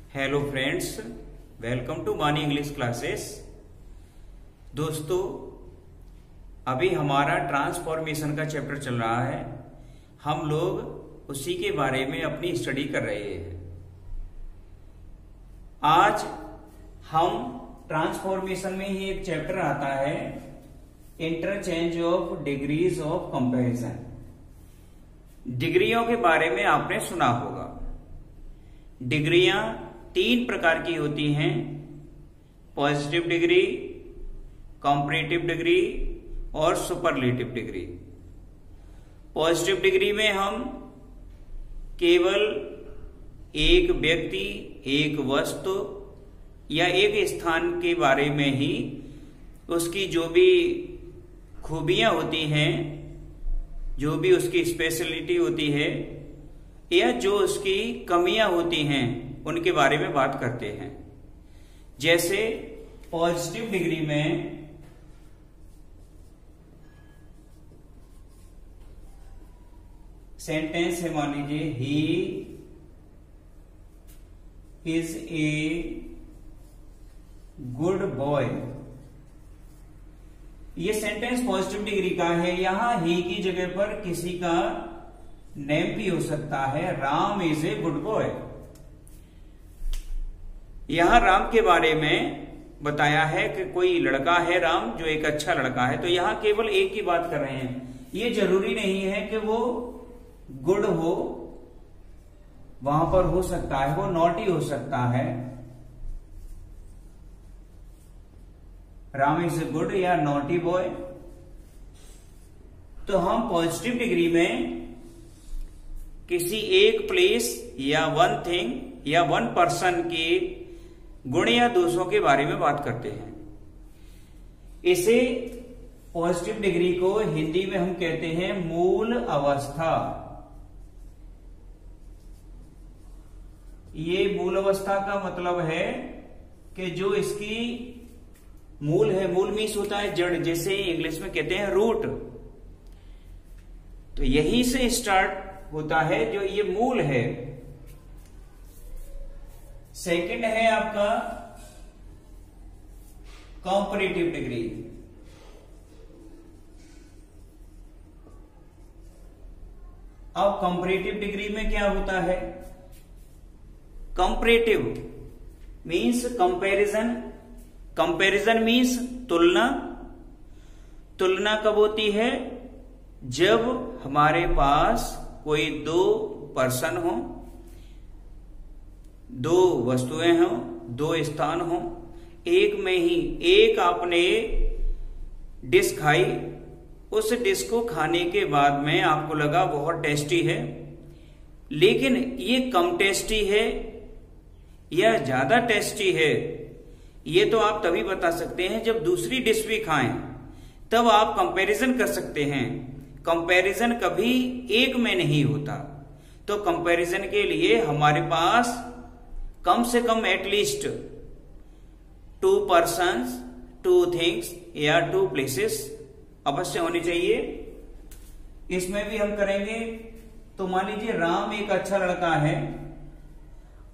Hello friends, welcome to बानी English classes. दोस्तों, अभी हमारा ट्रांसफॉर्मेशन का चैप्टर चल रहा है। हम लोग उसी के बारे में अपनी स्टडी कर रहे हैं। आज हम ट्रांसफॉर्मेशन में ही एक चैप्टर आता है, interchange of degrees of comparison. डिग्रियों के बारे में आपने सुना होगा। डिग्रियां तीन प्रकार की होती हैं: पॉजिटिव डिग्री, कंपैरेटिव डिग्री और सुपरलेटिव डिग्री। पॉजिटिव डिग्री में हम केवल एक व्यक्ति, एक वस्तु या एक स्थान के बारे में ही उसकी जो भी खूबियां होती हैं, जो भी उसकी स्पेशलिटी होती है या जो उसकी कमियां होती हैं, उनके बारे में बात करते हैं। जैसे पॉजिटिव डिग्री में सेंटेंस है, मान लीजिए he is a good boy. ये सेंटेंस पॉजिटिव डिग्री का है। यहां ही की जगह पर किसी का नेम भी हो सकता है। Ram is a good boy. यहां राम के बारे में बताया है कि कोई लड़का है राम, जो एक अच्छा लड़का है। तो यहां केवल एक की बात कर रहे हैं। ये जरूरी नहीं है कि वो गुड हो, वहां पर हो सकता है वो नॉटी हो सकता है। राम इज ए गुड या नॉटी बॉय। तो हम पॉजिटिव डिग्री में किसी एक प्लेस या वन थिंग या वन पर्सन के गुण या दोषों के बारे में बात करते हैं। इसे पॉजिटिव डिग्री को हिंदी में हम कहते हैं मूल अवस्था। ये मूल अवस्था का मतलब है कि जो इसकी मूल है, मूल मीन्स होता है जड़, जैसे इंग्लिश में कहते हैं रूट। तो यहीं से स्टार्ट होता है, जो ये मूल है। सेकंड है आपका कंपैरेटिव डिग्री। अब कंपैरेटिव डिग्री में क्या होता है? Comparative means comparison. Comparison means तुलना। तुलना कब होती है? जब हमारे पास कोई दो पर्सन हो, दो वस्तुएं हों, दो स्थान हों, एक में ही एक आपने डिश खाई, उस डिश को खाने के बाद में आपको लगा बहुत टेस्टी है, लेकिन ये कम टेस्टी है या ज्यादा टेस्टी है, ये तो आप तभी बता सकते हैं जब दूसरी डिश भी खाएं, तब आप कंपैरिजन कर सकते हैं। कंपैरिजन कभी एक में नहीं होता। तो कंपैरिजन के लिए हमारे पास कम से कम at least two persons, two things या टू प्लेसेस अवश्य होनी चाहिए। इसमें भी हम करेंगे। तो मान लीजिए राम एक अच्छा लड़का है।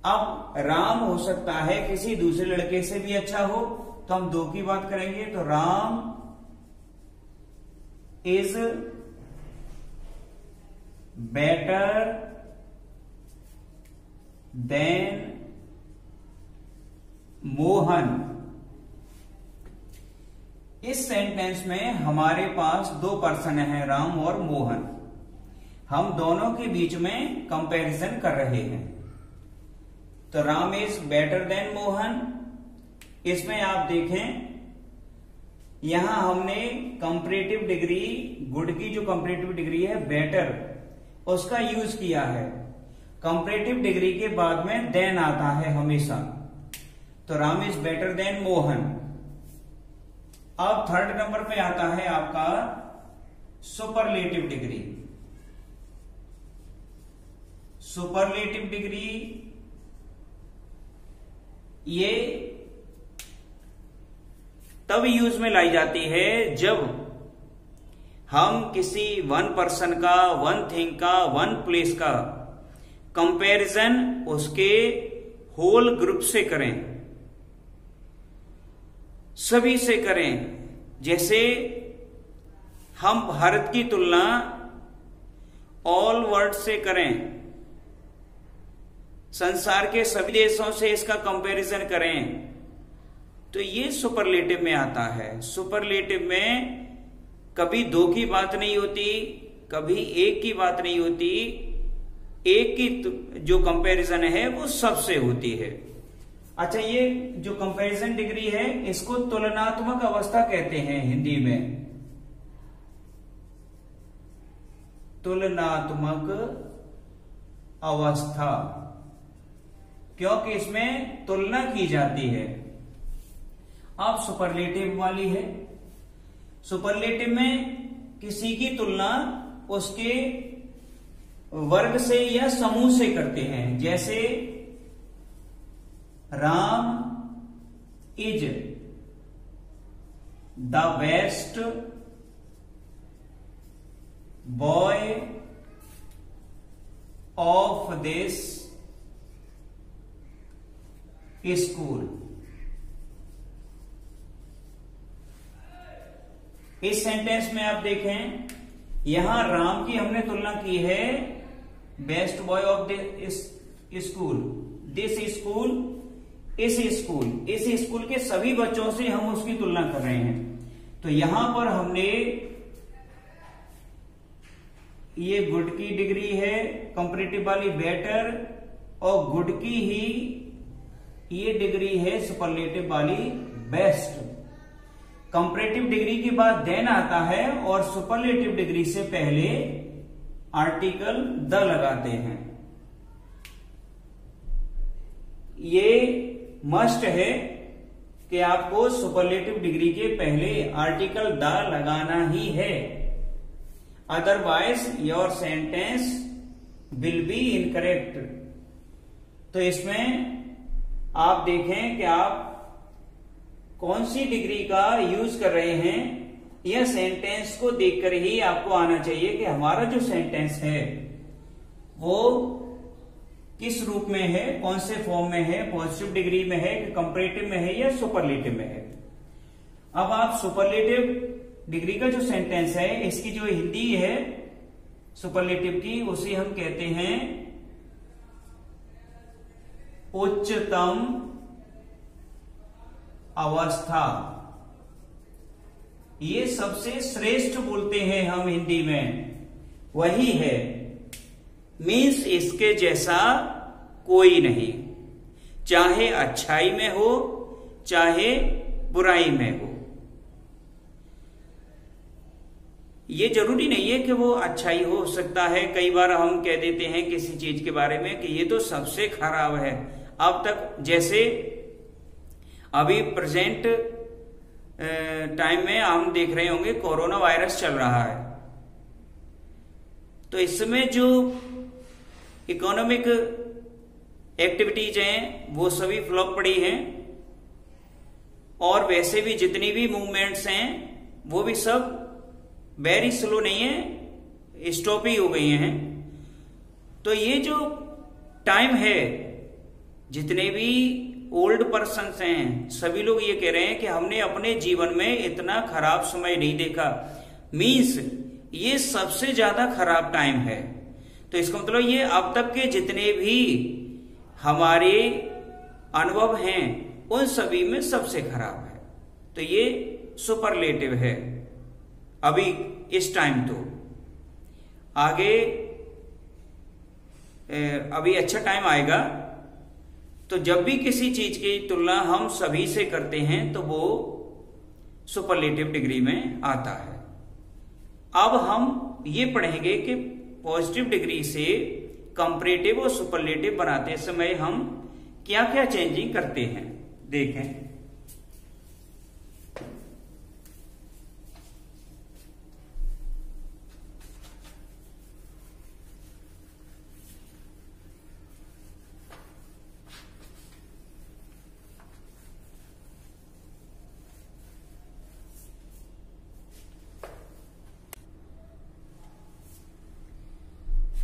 अब राम हो सकता है किसी दूसरे लड़के से भी अच्छा हो, तो हम दो की बात करेंगे। तो Ram is better than Mohan. इस सेंटेंस में हमारे पास दो पर्सन हैं, राम और मोहन। हम दोनों के बीच में कंपैरिजन कर रहे हैं। तो Ram is better than Mohan. इसमें आप देखें, यहां हमने कंपैरेटिव डिग्री, गुड की जो कंपैरेटिव डिग्री है बेटर, उसका यूज किया है। कंपैरेटिव डिग्री के बाद में देन आता है हमेशा। तो Ram is better than Mohan. अब थर्ड नंबर पे आता है आपका सुपरलेटिव डिग्री। सुपरलेटिव डिग्री ये तब यूज में लाई जाती है जब हम किसी वन पर्सन का, वन थिंग का, वन प्लेस का कंपैरिजन उसके होल ग्रुप से करें, सभी से करें। जैसे हम भारत की तुलना ऑल वर्ल्ड से करें, संसार के सभी देशों से इसका कंपैरिजन करें, तो ये सुपरलेटिव में आता है। सुपरलेटिव में कभी दो की बात नहीं होती, कभी एक की बात नहीं होती, एक की जो कंपैरिजन है वो सबसे होती है। अच्छा, ये जो कंपैरिजन डिग्री है इसको तुलनात्मक अवस्था कहते हैं हिंदी में। तुलनात्मक अवस्था, क्योंकि इसमें तुलना की जाती है। अब सुपरलेटिव वाली है। सुपरलेटिव में किसी की तुलना उसके वर्ग से या समूह से करते हैं। जैसे Ram is the best boy of this school. इस सेंटेंस में आप देखें, यहां राम की हमने तुलना की है best boy of this school, this school, इस स्कूल, इस स्कूल के सभी बच्चों से हम उसकी तुलना कर रहे हैं। तो यहां पर हमने ये गुड की डिग्री है कंपैरेटिव वाली बेटर, और गुड की ही ये डिग्री है सुपरलेटिव वाली बेस्ट। कंपैरेटिव डिग्री के बाद देन आता है और सुपरलेटिव डिग्री से पहले आर्टिकल द लगाते हैं। ये मस्ट है कि आपको सुपरलेटिव डिग्री के पहले आर्टिकल द लगाना ही है, otherwise your sentence will be incorrect. तो इसमें आप देखें कि आप कौन सी डिग्री का यूज कर रहे हैं, यह सेंटेंस को देखकर ही आपको आना चाहिए कि हमारा जो सेंटेंस है वो किस रूप में है, कौन से फॉर्म में है, पॉजिटिव डिग्री में है, कंपैरेटिव में है या सुपरलेटिव में है। अब आप सुपरलेटिव डिग्री का जो सेंटेंस है इसकी जो हिंदी है सुपरलेटिव की, उसे हम कहते हैं उच्चतम अवस्था। ये सबसे श्रेष्ठ बोलते हैं हम हिंदी में, वही है। मीन्स इसके जैसा कोई नहीं, चाहे अच्छाई में हो चाहे बुराई में हो। ये जरूरी नहीं है कि वो अच्छाई हो सकता है कई बार हम कह देते हैं किसी चीज के बारे में कि ये तो सबसे खराब है। अब तक जैसे अभी प्रेजेंट टाइम में हम देख रहे होंगे कोरोना वायरस चल रहा है, तो इसमें जो इकोनॉमिक एक्टिविटीज हैं वो सभी फ्लॉप पड़ी हैं, और वैसे भी जितनी भी मूवमेंट्स हैं वो भी सब वेरी स्लो नहीं है, स्टॉप ही हो गई हैं। तो ये जो टाइम है, जितने भी ओल्ड पर्सन्स हैं सभी लोग ये कह रहे हैं कि हमने अपने जीवन में इतना खराब समय नहीं देखा। मीन्स ये सबसे ज्यादा खराब टाइम है। तो इसका मतलब ये अब तक के जितने भी हमारे अनुभव हैं उन सभी में सबसे खराब है। तो ये सुपरलेटिव है अभी इस टाइम। तो आगे अभी अच्छा टाइम आएगा, तो जब भी किसी चीज की तुलना हम सभी से करते हैं तो वो सुपरलेटिव डिग्री में आता है। अब हम ये पढ़ेंगे कि पॉजिटिव डिग्री से कंपैरेटिव और सुपरलेटिव बनाते समय हम क्या क्या चेंजिंग करते हैं, देखें।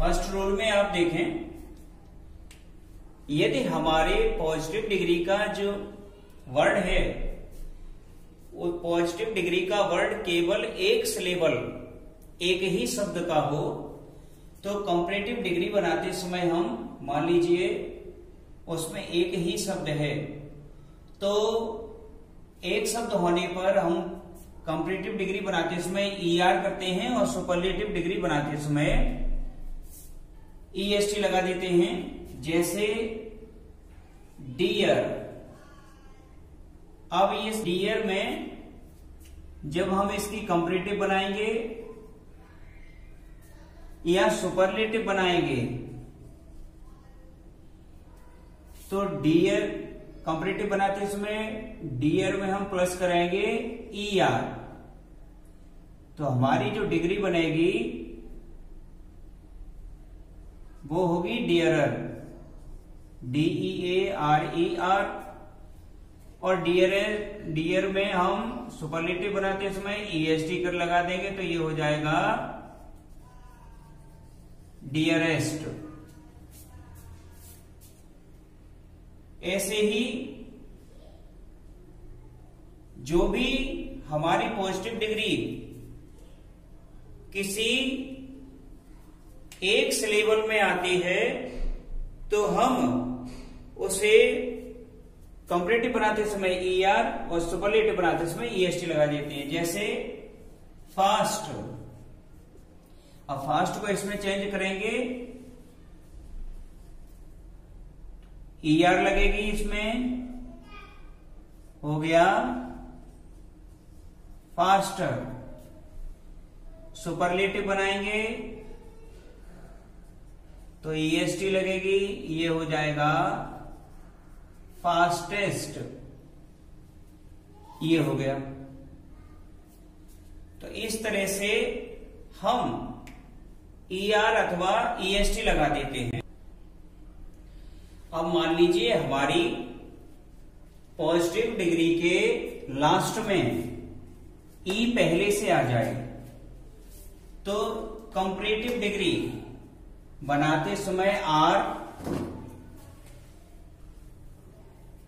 फर्स्ट रूल में आप देखें, यदि हमारे पॉजिटिव डिग्री का जो वर्ड है, वो पॉजिटिव डिग्री का वर्ड केवल एक सिलेबल, एक ही शब्द का हो, तो कंपैरेटिव डिग्री बनाते समय हम मान लीजिए उसमें एक ही शब्द है, तो एक शब्द होने पर हम कंपैरेटिव डिग्री बनाते समय ER करते हैं और सुपरलेटिव डिग्री बनाते समय EST लगा देते हैं। जैसे डियर, अब इस डियर में जब हम इसकी कंपैरेटिव बनाएंगे या सुपरलेटिव बनाएंगे, तो डियर कंपैरेटिव बनाते समय डियर में हम प्लस कराएंगे ER, तो हमारी जो डिग्री बनेगी वो होगी डियरर, DEARER। और डियर में हम सुपरलेटिव बनाते समय EST कर लगा देंगे, तो ये हो जाएगा डियरेस्ट। ऐसे ही जो भी हमारी पॉजिटिव डिग्री किसी एक सिलेबल में आती है, तो हम उसे कंपैरेटिव बनाते समय ER और सुपरलेटिव बनाते समय EST लगा देते हैं। जैसे फास्ट, अब फास्ट को इसमें चेंज करेंगे, ER लगेगी, इसमें हो गया फास्टर। सुपरलेटिव बनाएंगे तो EST लगेगी, ये हो जाएगा फास्टेस्ट, ये हो गया। तो इस तरह से हम ER अथवा EST लगा देते हैं। अब मान लीजिए हमारी पॉजिटिव डिग्री के लास्ट में E पहले से आ जाए, तो कंपैरेटिव डिग्री बनाते समय R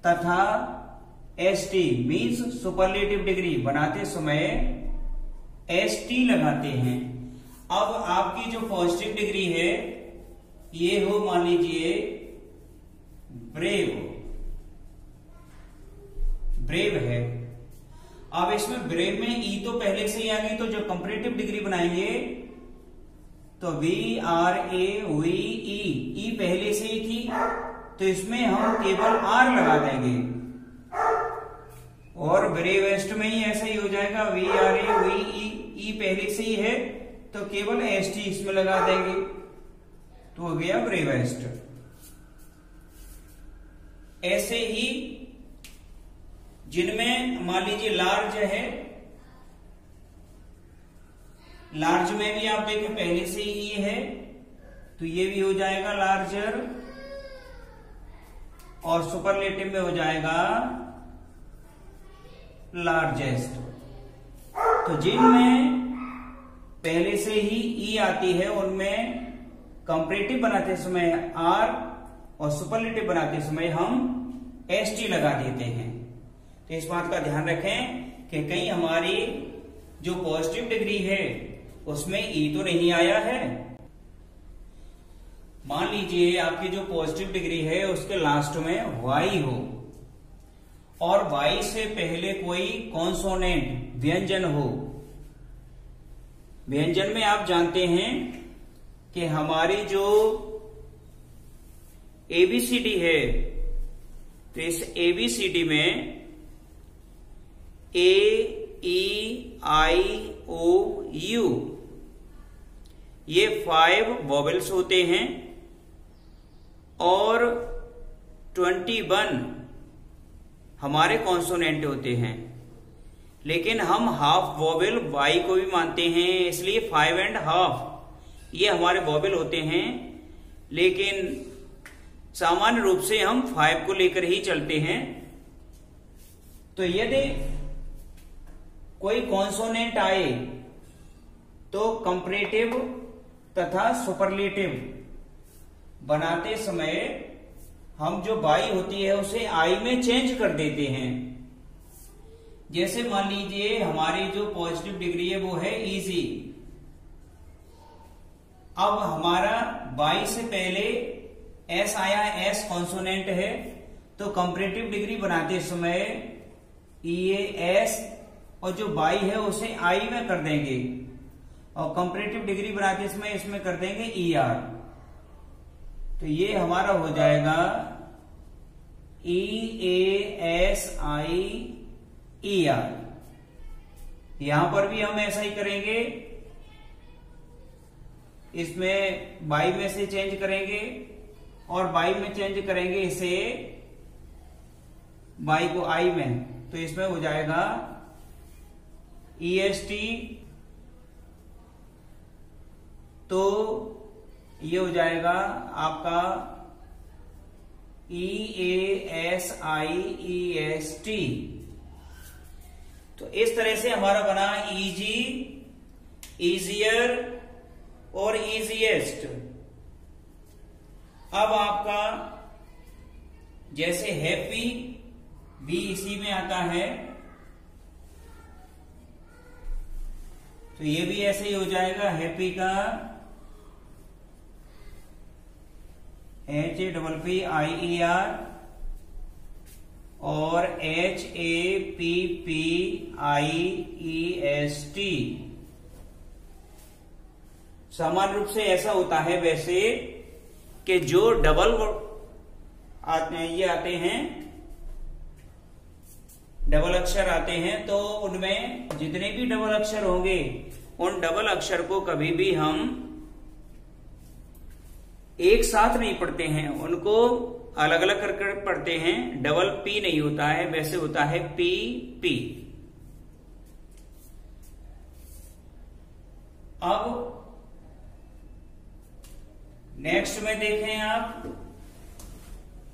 तथा ST मीन्स सुपरलेटिव डिग्री बनाते समय ST लगाते हैं। अब आपकी जो पॉजिटिव डिग्री है ये हो मान लीजिए ब्रेव है। अब इसमें ब्रेव में E तो पहले से ही आ गई, तो जो कंपैरेटिव डिग्री बनाएंगे तो VRAVE, E पहले से ही थी, तो इसमें हम केवल R लगा देंगे। और ब्रेवेस्ट में ही ऐसा ही हो जाएगा, VRAVE, E पहले से ही है, तो केवल ST इसमें लगा देंगे, तो हो गया ब्रेवेस्ट। ऐसे ही जिनमें मान लीजिए लार्ज है, लार्ज में भी आप देखें पहले से ही E है, तो ये भी हो जाएगा लार्जर, और सुपरलेटिव में हो जाएगा लार्जेस्ट। तो जिनमें पहले से ही E आती है उनमें कंपैरेटिव बनाते समय R और सुपरलेटिव बनाते समय हम ST लगा देते हैं। तो इस बात का ध्यान रखें कि कहीं हमारी जो पॉजिटिव डिग्री है उसमें E तो नहीं आया है। मान लीजिए आपकी जो पॉजिटिव डिग्री है उसके लास्ट में Y हो और Y से पहले कोई कॉन्सोनेंट व्यंजन हो। व्यंजन में आप जानते हैं कि हमारी जो ABCD है, तो इस ABCD में A, E, I, O, U ये 5 वॉवेल्स होते हैं और 21 हमारे कॉन्सोनेंट होते हैं। लेकिन हम हाफ वॉवेल Y को भी मानते हैं, इसलिए 5 एंड हाफ ये हमारे वॉवेल होते हैं। लेकिन सामान्य रूप से हम 5 को लेकर ही चलते हैं। तो यदि कोई कॉन्सोनेंट आए तो कंपैरेटिव तथा सुपरलेटिव बनाते समय हम जो बाई होती है उसे आई में चेंज कर देते हैं। जैसे मान लीजिए हमारी जो पॉजिटिव डिग्री है वो है इजी। अब हमारा बाई से पहले एस आया, एस कॉन्सोनेंट है, तो कंपैरेटिव डिग्री बनाते समय ई एस और जो बाई है उसे आई में कर देंगे, और कंपैरेटिव डिग्री बनाते समय इसमें कर देंगे ई आर। तो ये हमारा हो जाएगा E S I E R. यहां पर भी हम ऐसा ही करेंगे, इसमें बाई में से चेंज करेंगे और बाई में चेंज करेंगे इसे बाई को आई में, तो इसमें हो जाएगा ई एस टी। तो ये हो जाएगा आपका E S I E S T. तो इस तरह से हमारा बना इजी, इजियर और इजीएस्ट। अब आपका जैसे हैप्पी भी इसी में आता है, तो ये भी ऐसे ही हो जाएगा। हैप्पी का HAPPIER और HAPPIEST। सामान्य रूप से ऐसा होता है वैसे कि जो डबल आते हैं, ये आते हैं डबल अक्षर आते हैं, तो उनमें जितने भी डबल अक्षर होंगे उन डबल अक्षर को कभी भी हम एक साथ नहीं पढ़ते हैं, उनको अलग अलग करके पढ़ते हैं। डबल पी नहीं होता है, वैसे होता है पी पी। अब नेक्स्ट में देखें आप,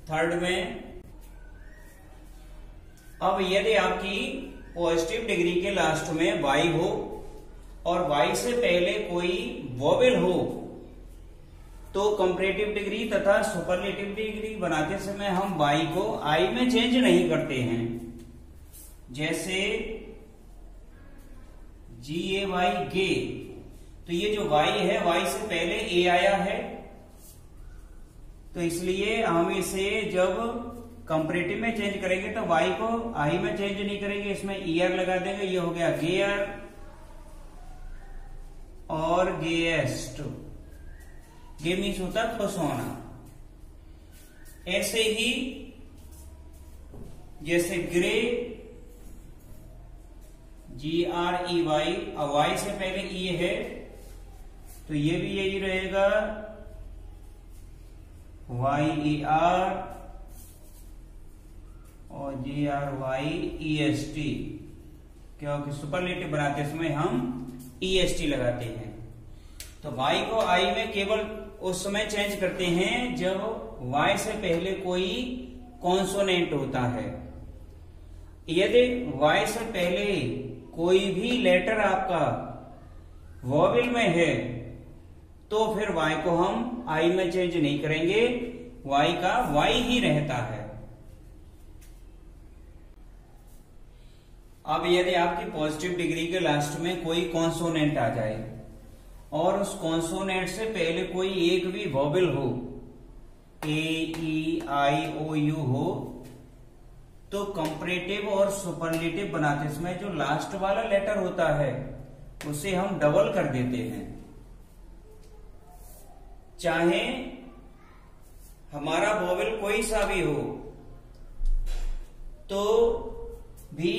थर्ड में। अब यदि आपकी पॉजिटिव डिग्री के लास्ट में वाई हो और वाई से पहले कोई वोवेल हो, तो कंपैरेटिव डिग्री तथा सुपरलेटिव डिग्री बनाते समय हम वाई को आई में चेंज नहीं करते हैं। जैसे GAY गे, तो ये जो वाई है, वाई से पहले ए आया है, तो इसलिए हम इसे जब कंपैरेटिव में चेंज करेंगे तो वाई को आई में चेंज नहीं करेंगे, इसमें ईयर लगा देंगे। ये हो गया गेयर और गेएस्ट। गे मीन्स होता है खुश होना। ऐसे ही जैसे ग्रे, GREY, अब वाई से पहले ई है तो ये भी यही रहेगा YER और GRYEST, क्योंकि सुपरलेटिव बनाते समय हम EST लगाते हैं। तो Y को I में केवल उस समय चेंज करते हैं जब Y से पहले कोई कॉन्सोनेंट होता है। यदि Y से पहले कोई भी लेटर आपका वोवेल में है तो फिर Y को हम I में चेंज नहीं करेंगे, Y का Y ही रहता है। अब यदि आपकी पॉजिटिव डिग्री के लास्ट में कोई कॉन्सोनेंट आ जाए और उस कॉन्सोनेंट से पहले कोई एक भी वोवेल हो, AEIOU हो, तो कंपैरेटिव और सुपरलेटिव बनाते समय जो लास्ट वाला लेटर होता है उसे हम डबल कर देते हैं। चाहे हमारा वोवेल कोई सा भी हो तो भी,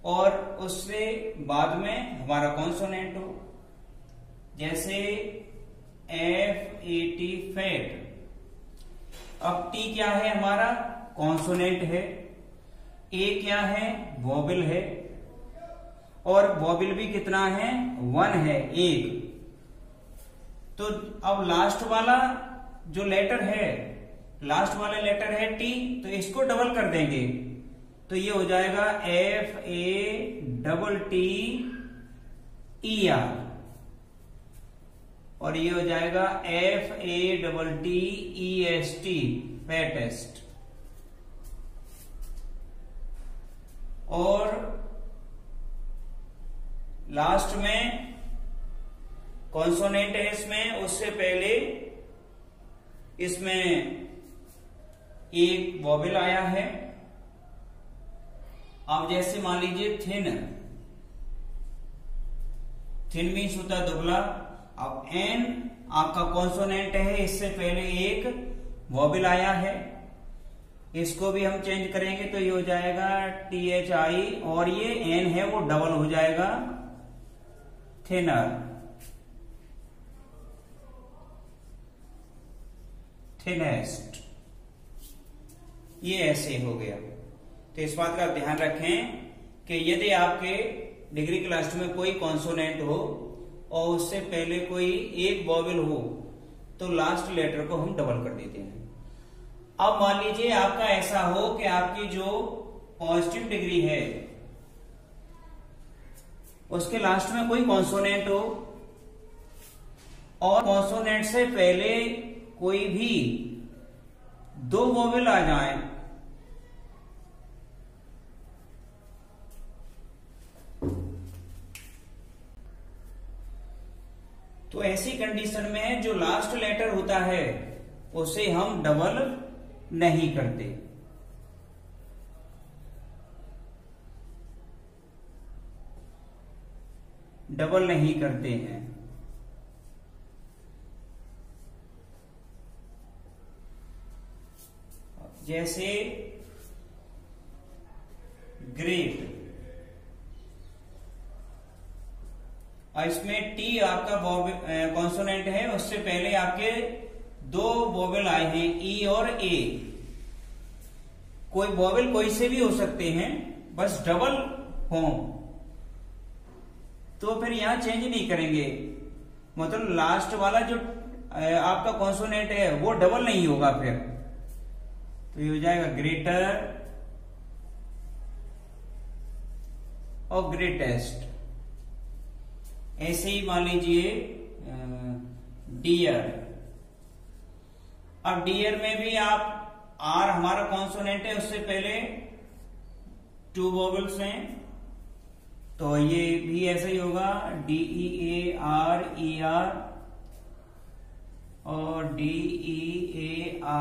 और उससे बाद में हमारा कॉन्सोनेंट हो, जैसे FAT फैट। अब T क्या है हमारा? कॉन्सोनेंट है। A क्या है? वोवेल है, और वोवेल भी कितना है? 1 है, 1। तो अब लास्ट वाला जो लेटर है, लास्ट वाला लेटर है T, तो इसको डबल कर देंगे, तो ये हो जाएगा FATTER, और ये हो जाएगा FATTEST, फैटेस्ट। और लास्ट में कॉन्सोनेंट है इसमें, उससे पहले इसमें एक वॉवेल आया है। अब जैसे मान लीजिए थिन मीन्स होता है दुबला। अब एन आपका कॉन्सोनेंट है, इससे पहले एक वॉवेल आया है, इसको भी हम चेंज करेंगे तो ये हो जाएगा THI, और ये एन है वो डबल हो जाएगा थिनर, थिनेस्ट। ये ऐसे हो गया। तो इस बात का ध्यान रखें कि यदि आपके डिग्री के लास्ट में कोई कॉन्सोनेंट हो और उससे पहले कोई एक वॉवेल हो तो लास्ट लेटर को हम डबल कर देते हैं। अब मान लीजिए आपका ऐसा हो कि आपकी जो पॉजिटिव डिग्री है उसके लास्ट में कोई कॉन्सोनेंट हो और कॉन्सोनेंट से पहले कोई भी दो वॉवेल आ जाए तो ऐसी कंडीशन में जो लास्ट लेटर होता है उसे हम डबल नहीं करते। डबल नहीं करते हैं। जैसे ग्रेट, और इसमें टी आपका कॉन्सोनेंट है, उससे पहले आपके दो वोवेल आए हैं ई और ए। कोई वोवेल कोई से भी हो सकते हैं, बस डबल हो तो फिर यहां चेंज नहीं करेंगे। मतलब लास्ट वाला जो आपका कॉन्सोनेंट है वो डबल नहीं होगा फिर, तो ये हो जाएगा ग्रेटर और ग्रेटेस्ट। ऐसे ही मान लीजिए डियर। अब डियर में भी आप आर हमारा कॉन्सोनेंट है, उससे पहले टू वोवेल्स हैं तो ये भी ऐसा ही होगा DEARER और DEAREST,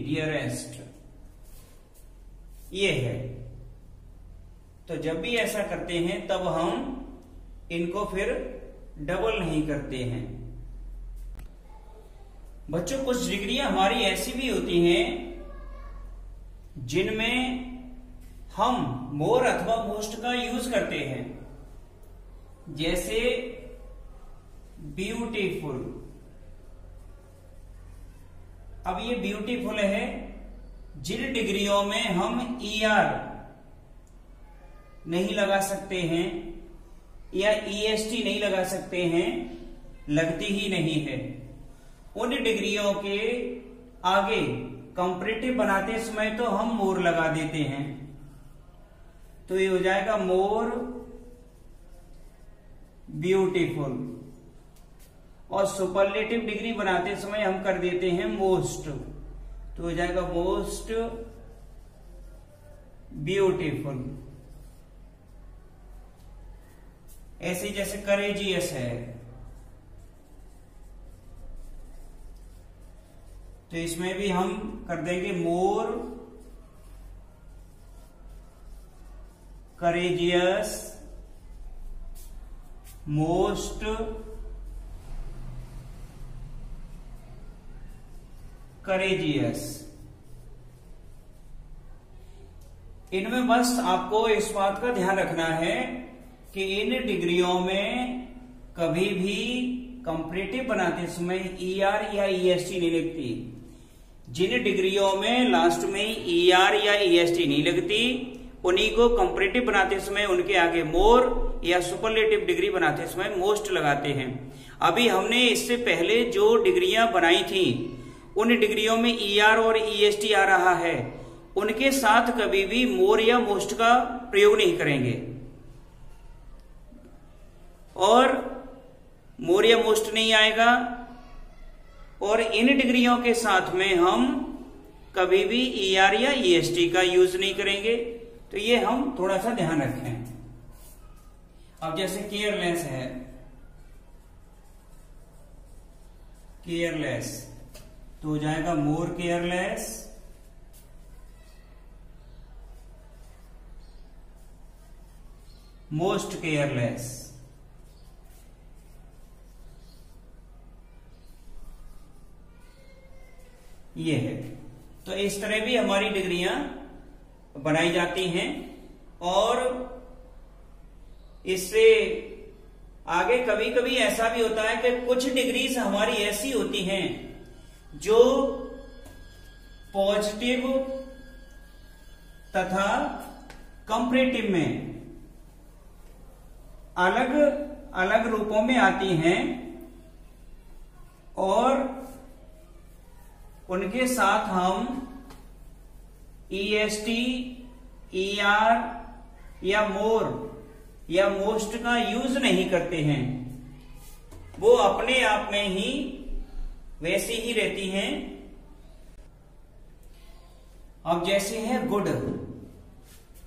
डियरेस्ट। ये है। तो जब भी ऐसा करते हैं तब हम इनको फिर डबल नहीं करते हैं। बच्चों कुछ डिग्रियां हमारी ऐसी भी होती हैं जिनमें हम मोर अथवा मोस्ट का यूज करते हैं। जैसे ब्यूटीफुल। अब ये ब्यूटीफुल है, जिन डिग्रियों में हम ER नहीं लगा सकते हैं या EST नहीं लगा सकते हैं, लगती ही नहीं है, उन डिग्रियों के आगे कंपैरेटिव बनाते समय तो हम मोर लगा देते हैं। तो ये हो जाएगा मोर ब्यूटीफुल। और सुपरलेटिव डिग्री बनाते समय हम कर देते हैं मोस्ट, तो हो जाएगा मोस्ट ब्यूटीफुल। ऐसे जैसे करेजियस है तो इसमें भी हम कर देंगे मोर करेजियस, मोस्ट करेजियस। इनमें बस आपको इस बात का ध्यान रखना है कि इन डिग्रियों में कभी भी कंपैरेटिव बनाते समय ER या EST नहीं लगती। जिन डिग्रियों में लास्ट में ER या EST नहीं लगती उन्हीं को कंपैरेटिव बनाते समय उनके आगे मोर या सुपरलेटिव डिग्री बनाते समय मोस्ट लगाते हैं। अभी हमने इससे पहले जो डिग्रियां बनाई थी उन डिग्रियों में ER और EST आ रहा है, उनके साथ कभी भी मोर या मोस्ट का प्रयोग नहीं करेंगे। और मोर या मोस्ट नहीं आएगा और इन डिग्रियों के साथ में हम कभी भी ER या EST का यूज नहीं करेंगे, तो ये हम थोड़ा सा ध्यान रखें। अब जैसे केयरलेस है, केयरलेस तो हो जाएगा मोर केयरलेस, मोस्ट केयरलेस। ये है। तो इस तरह भी हमारी डिग्रियां बनाई जाती हैं। और इससे आगे कभी कभी ऐसा भी होता है कि कुछ डिग्रीज हमारी ऐसी होती हैं जो पॉजिटिव तथा कंपैरेटिव में अलग अलग रूपों में आती हैं, और उनके साथ हम EST, ER या मोर या मोस्ट का यूज नहीं करते हैं। वो अपने आप में ही वैसी ही रहती हैं। अब जैसे है गुड,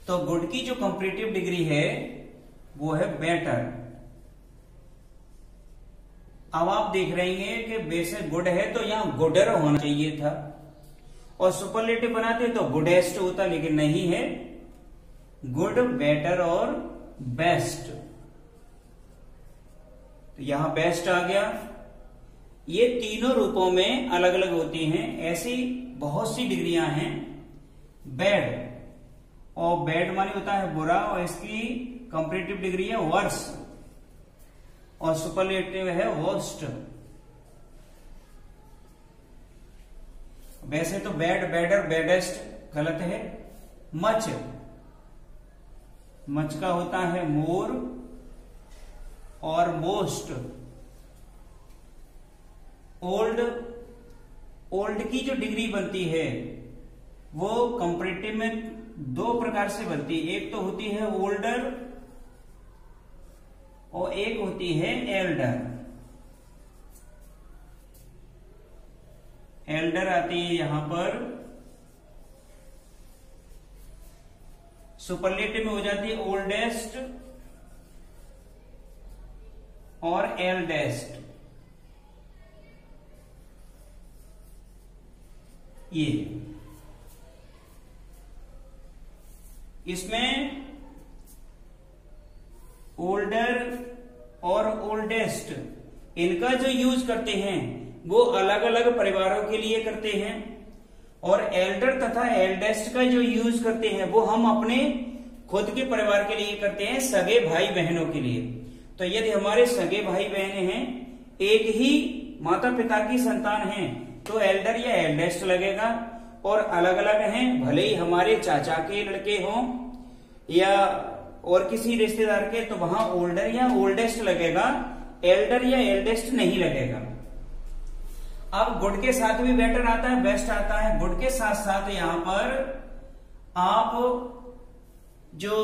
तो गुड की जो कंपैरेटिव डिग्री है वो है बेटर। अब आप देख रहे हैं कि बेशक गुड है तो यहां गुडर होना चाहिए था, और सुपरलेटिव बनाते तो गुडेस्ट होता, लेकिन नहीं है, गुड, बेटर और बेस्ट। तो यहां बेस्ट आ गया। ये तीनों रूपों में अलग अलग होती हैं। ऐसी बहुत सी डिग्रियां हैं। बैड, और बैड माने होता है बुरा, और इसकी कंपैरेटिव डिग्री है वर्स, और सुपरलेटिव है वर्स्ट। वैसे तो बैड, बेडर, बेडेस्ट गलत है। मच, मच का होता है मोर, और मोस्ट। ओल्ड, ओल्ड की जो डिग्री बनती है वो कंपैरेटिव में दो प्रकार से बनती है। एक तो होती है ओल्डर, और एक होती है एल्डर। एल्डर आती है यहां पर, सुपरलेटिव में हो जाती है ओल्डेस्ट और एल्डेस्ट। ये इसमें ओल्डर और ओल्डेस्ट, इनका जो यूज करते हैं वो अलग अलग परिवारों के लिए करते हैं, और एल्डर तथा एल्डेस्ट का जो यूज करते हैं वो हम अपने खुद के परिवार के लिए करते हैं, सगे भाई बहनों के लिए। तो यदि हमारे सगे भाई बहनें हैं, एक ही माता पिता की संतान हैं, तो एल्डर या एल्डेस्ट लगेगा। और अलग अलग हैं, भले ही हमारे चाचा के लड़के हों या और किसी रिश्तेदार के, तो वहां ओल्डर या ओल्डेस्ट लगेगा, एल्डर या एल्डेस्ट नहीं लगेगा। अब गुड के साथ भी बेटर आता है, बेस्ट आता है। गुड के साथ साथ यहां पर आप जो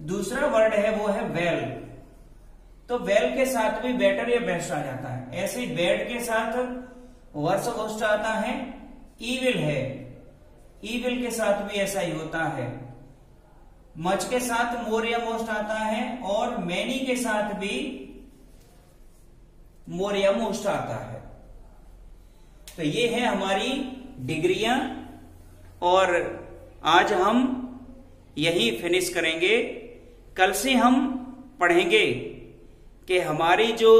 दूसरा वर्ड है वो है वेल, तो वेल के साथ भी बेटर या बेस्ट आ जाता है। ऐसे बैड के साथ वर्स होस्ट आता है। ईविल है, ईविल के साथ भी ऐसा ही होता है। मच के साथ मोर या मोस्ट आता है, और मैनी के साथ भी मोर या मोस्ट आता है। तो ये है हमारी डिग्रियां, और आज हम यही फिनिश करेंगे। कल से हम पढ़ेंगे कि हमारी जो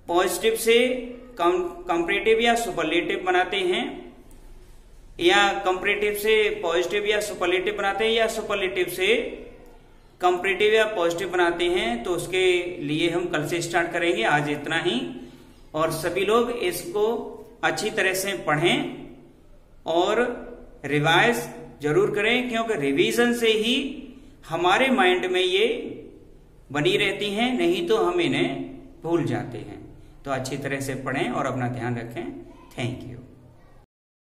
पॉजिटिव से कंपैरेटिव या सुपरलेटिव बनाते हैं, या कंपैरेटिव से पॉजिटिव या सुपरलेटिव बनाते हैं, या सुपरलेटिव से कंपैरेटिव या पॉजिटिव बनाते हैं, तो उसके लिए हम कल से स्टार्ट करेंगे। आज इतना ही, और सभी लोग इसको अच्छी तरह से पढ़ें और रिवाइज जरूर करें, क्योंकि रिवीजन से ही हमारे माइंड में ये बनी रहती हैं, नहीं तो हम इन्हें भूल जाते हैं। तो अच्छी तरह से पढ़ें और अपना ध्यान रखें। Thank you.